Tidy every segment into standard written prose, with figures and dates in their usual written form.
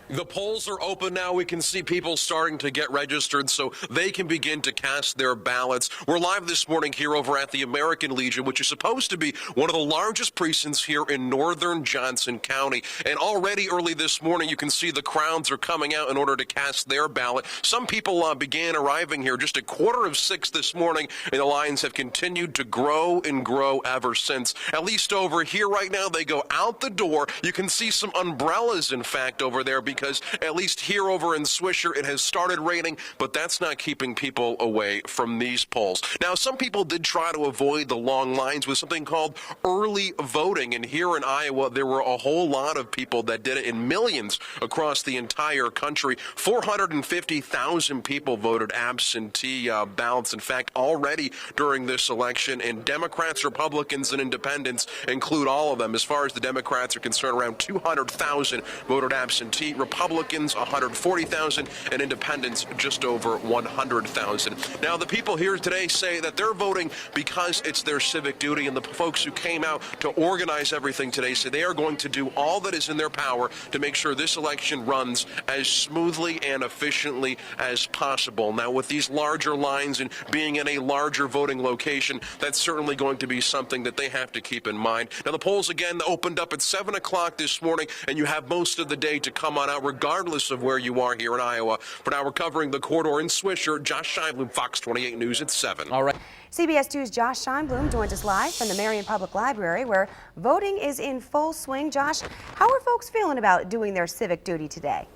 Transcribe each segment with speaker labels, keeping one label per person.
Speaker 1: The polls are open now. We can see people starting to get registered so they can begin to cast their ballots. We're live this morning here over at the American Legion, which is supposed to be one of the largest precincts here in northern Johnson County. And already early this morning, you can see the crowds are coming out in order to cast their ballot. Some people began arriving here just at 5:45 this morning, and the lines have continued to grow and grow ever since. At least over here right now, they go out the door. You can see some umbrellas, in fact, over there, because at least here over in Swisher, it has started raining, but that's not keeping people away from these polls. Now, some people did try to avoid the long lines with something called early voting, and here in Iowa, there were a whole lot of people that did it in millions across the entire country. 450,000 people voted absentee ballots, in fact, already during this election, and Democrats, Republicans, and Independents include all of them. As far as the Democrats are concerned, around 200,000 voted absentee. Republicans 140,000, and Independents just over 100,000. Now, the people here today say that they're voting because it's their civic duty, and the folks who came out to organize everything today say they are going to do all that is in their power to make sure this election runs as smoothly and efficiently as possible. Now, with these larger lines and being in a larger voting location, that's certainly going to be something that they have to keep in mind. Now, the polls again opened up at 7 o'clock this morning, and you have most of the day to come on out, regardless of where you are here in Iowa. For now, we're covering the corridor in Swisher. Josh Scheinblum, Fox 28 News at 7.
Speaker 2: All right.
Speaker 3: CBS 2's Josh Scheinblum joins us live from the Marion Public Library, where voting is in full swing. Josh, how are folks feeling about doing their civic duty today?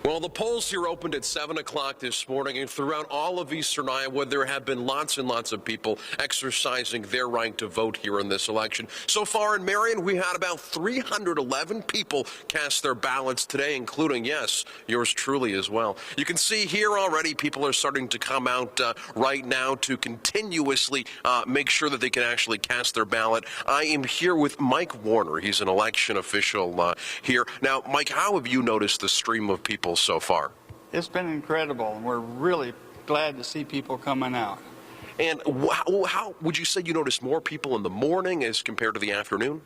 Speaker 1: Well, the polls here opened at 7 o'clock this morning, and throughout all of eastern Iowa, there have been lots and lots of people exercising their right to vote here in this election. So far in Marion, we had about 311 people cast their ballots today, including, yes, yours truly as well. You can see here already people are starting to come out right now to continuously make sure that they can actually cast their ballot. I am here with Mike Warner. He's an election official here. Now, Mike, how have you noticed the stream of people so far?
Speaker 4: It's been incredible, and we're really glad to see people coming out.
Speaker 1: And how would you say you notice more people in the morning as compared to the afternoon?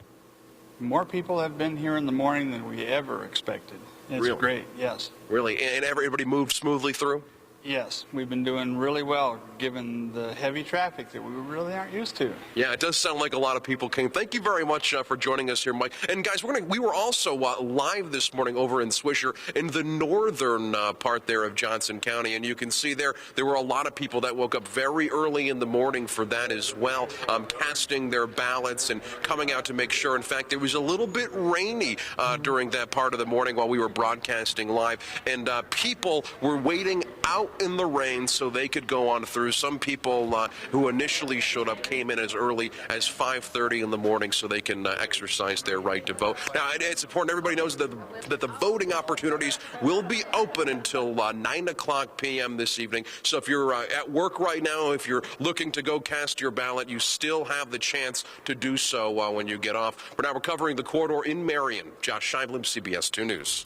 Speaker 4: More people have been here in the morning than we ever expected. It's
Speaker 1: Really?
Speaker 4: great, yes.
Speaker 1: Really? And everybody moved smoothly through?
Speaker 4: Yes, we've been doing really well given the heavy traffic that we really aren't used to.
Speaker 1: Yeah, it does sound like a lot of people came. Thank you very much for joining us here, Mike. And guys, we were also live this morning over in Swisher in the northern part there of Johnson County, and you can see there were a lot of people that woke up very early in the morning for that as well, casting their ballots and coming out to make sure. In fact, it was a little bit rainy during that part of the morning while we were broadcasting live, and people were waiting out in the rain so they could go on through. Some people who initially showed up came in as early as 5:30 in the morning so they can exercise their right to vote. Now, it's important everybody knows that the voting opportunities will be open until 9 o'clock p.m. this evening. So if you're at work right now, if you're looking to go cast your ballot, you still have the chance to do so when you get off. But now we're covering the corridor in Marion. Josh Scheinblum, CBS 2 News.